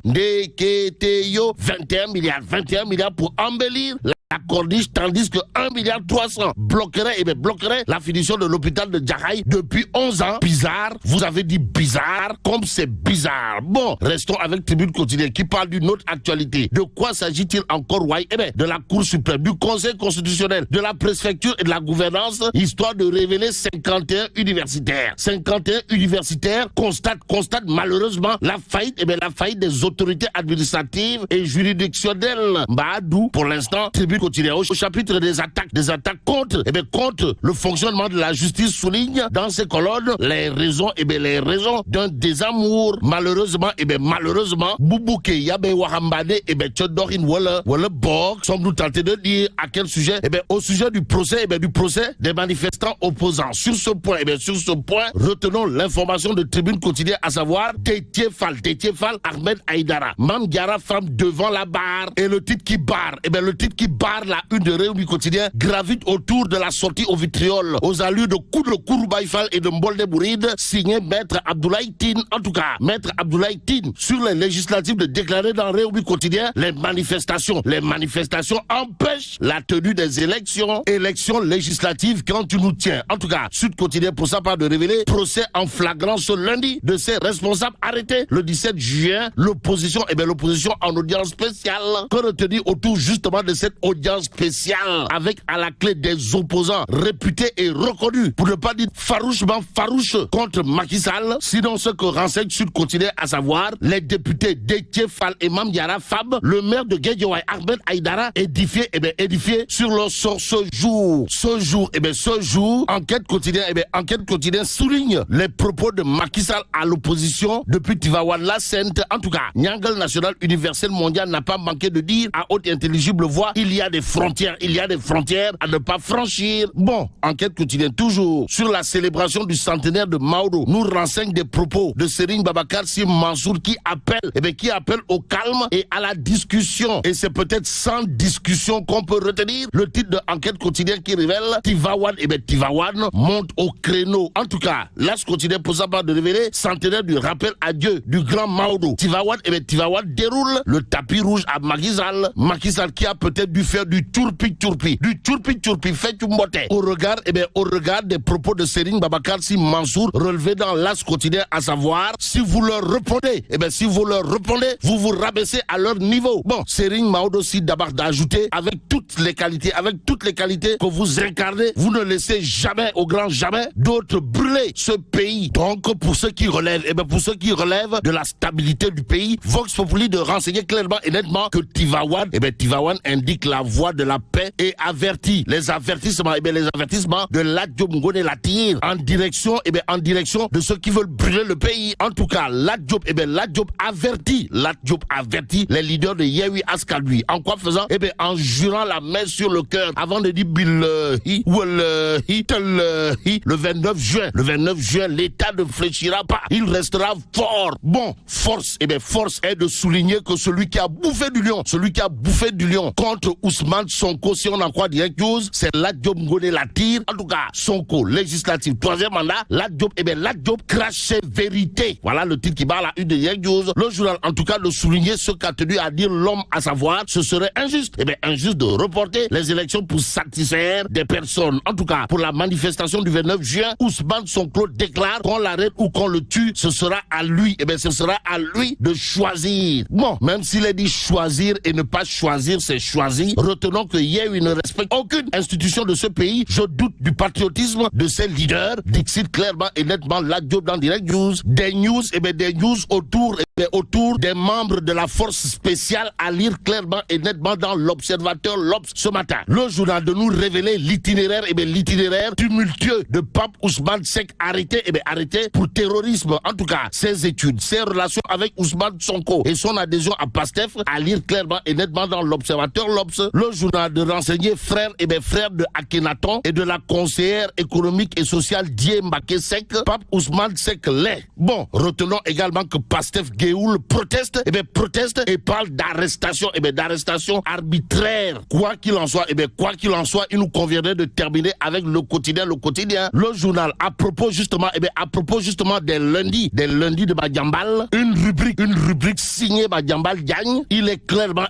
Ndeketeyo, 21 milliards pour embellir la corniche, tandis que 1,3 milliard bloquerait la finition de l'hôpital de Djaraï depuis 11 ans. Bizarre, vous avez dit bizarre, comme c'est bizarre. Bon, restons avec Tribune Quotidienne qui parle d'une autre actualité. De quoi s'agit-il encore, Wai? Eh bien, de la Cour suprême, du Conseil constitutionnel, de la préfecture et de la gouvernance, histoire de révéler 51 universitaires. 51 universitaires constatent malheureusement la faillite, la faillite des autorités administratives et juridictionnelles. D'où, pour l'instant, Tribune Quotidienne, au chapitre des attaques contre le fonctionnement de la justice, souligne dans ses colonnes les raisons, d'un désamour. Malheureusement, Boubouke Yabe Wahambade, Tchodorin Walla Bok, sommes-nous tentés de dire à quel sujet? Au sujet du procès, des manifestants opposants. Sur ce point, retenons l'information de Tribune Quotidienne, à savoir Déthié Fall, Ahmed Aïdara, Mame Diarra, femme devant la barre, et le titre qui barre, la une de Réumi Quotidien gravite autour de la sortie au vitriol aux allures de Kouroubaï Fall et de Mbolde Bouride, signé Maître Abdoulaye Tine. En tout cas, Maître Abdoulaye Tine, sur les législatives, de déclarer dans Réumi Quotidien les manifestations empêchent la tenue des élections législatives quand tu nous tiens. En tout cas, Sud Quotidien pour sa part de révéler procès en flagrant ce lundi de ces responsables arrêtés le 17 juin. L'opposition en audience spéciale, que retenir autour justement de cette audience spéciale, avec à la clé des opposants réputés et reconnus, pour ne pas dire farouchement farouches, contre Macky Sall. Sinon, ce que renseigne Sud Quotidien, à savoir les députés Déthié Fall et Mame Diarra Fab, le maire de Guédiawaye Ahmed Aïdara, édifié sur leur sort ce jour. Ce jour, Enquête Quotidien souligne les propos de Macky Sall à l'opposition depuis Tivaouane la Sainte. En tout cas, Nyangal National Universel Mondial n'a pas manqué de dire à haute intelligible voix, il y a des frontières à ne pas franchir. Bon, Enquête Quotidienne toujours sur la célébration du centenaire de Maodo nous renseigne des propos de Serigne Babacar Sy Mansour qui appelle au calme et à la discussion. Et c'est peut-être sans discussion qu'on peut retenir le titre de Enquête Quotidienne qui révèle Tivaouane monte au créneau. En tout cas, l'As Quotidien pour sa part de révéler centenaire du rappel à Dieu du grand Maodo. Tivaouane déroule le tapis rouge à Macky Sall qui a peut-être dû faire du tourpi fait du motet au regard des propos de Serigne Babacar Sy Mansour relevés dans l'As Quotidien, à savoir si vous leur répondez, vous vous rabaissez à leur niveau. Bon, Serigne Maodo Sy d'abord d'ajouter avec toutes les qualités que vous incarnez, vous ne laissez jamais, au grand jamais, d'autres brûler ce pays. Donc pour ceux qui relèvent de la stabilité du pays, Vox Populi de renseigner clairement et nettement que Tivaouane indique la voie de la paix et avertit les avertissements de Lat Diop Ngoné Latyr en direction de ceux qui veulent brûler le pays. En tout cas, Lat Diop avertit les leaders de Yewwi Askan Wi. En quoi faisant? En jurant la main sur le cœur avant de dire billahi wallahi tallahi. Le 29 juin, l'État ne fléchira pas, il restera fort. Bon, force est de souligner que celui qui a bouffé du lion contre Ousmane Sonko, si on en croit Direct News, c'est Lat Diop Ngoné Latyr. En tout cas, Sonko, législatif, 3e mandat, Lat Diop crache ses vérités. Voilà le titre qui bat la une de Direct News. Le journal, en tout cas, de souligner ce qu'a tenu à dire l'homme, à savoir, ce serait injuste. Injuste de reporter les élections pour satisfaire des personnes. En tout cas, pour la manifestation du 29 juin, Ousmane Sonko déclare qu'on l'arrête ou qu'on le tue, ce sera à lui. Ce sera à lui de choisir. Bon, même s'il est dit choisir et ne pas choisir, c'est choisir. Retenons que Yewwi ne respecte aucune institution de ce pays. Je doute du patriotisme de ses leaders. Dixit clairement et nettement Lat Diop dans Direct News. Des news autour des membres de la force spéciale à lire clairement et nettement dans l'Observateur l'Obs ce matin. Le journal de nous révéler l'itinéraire tumultueux de Pape Ousmane Seck arrêté pour terrorisme. En tout cas, ses études, ses relations avec Ousmane Sonko et son adhésion à Pastef à lire clairement et nettement dans l'Observateur l'Obs. Le journal de renseigner frère de Akhenaton et de la conseillère économique et sociale Dié Mbaké Seck, Pape Ousmane Seck l'est. Bon, retenons également que Pastef Géoul proteste, et parle d'arrestation, d'arrestation arbitraire. Quoi qu'il en soit, il nous conviendrait de terminer avec le quotidien, le journal, à propos justement des lundis de Madiambal, une rubrique signée Madiambal Diagne. Il est clairement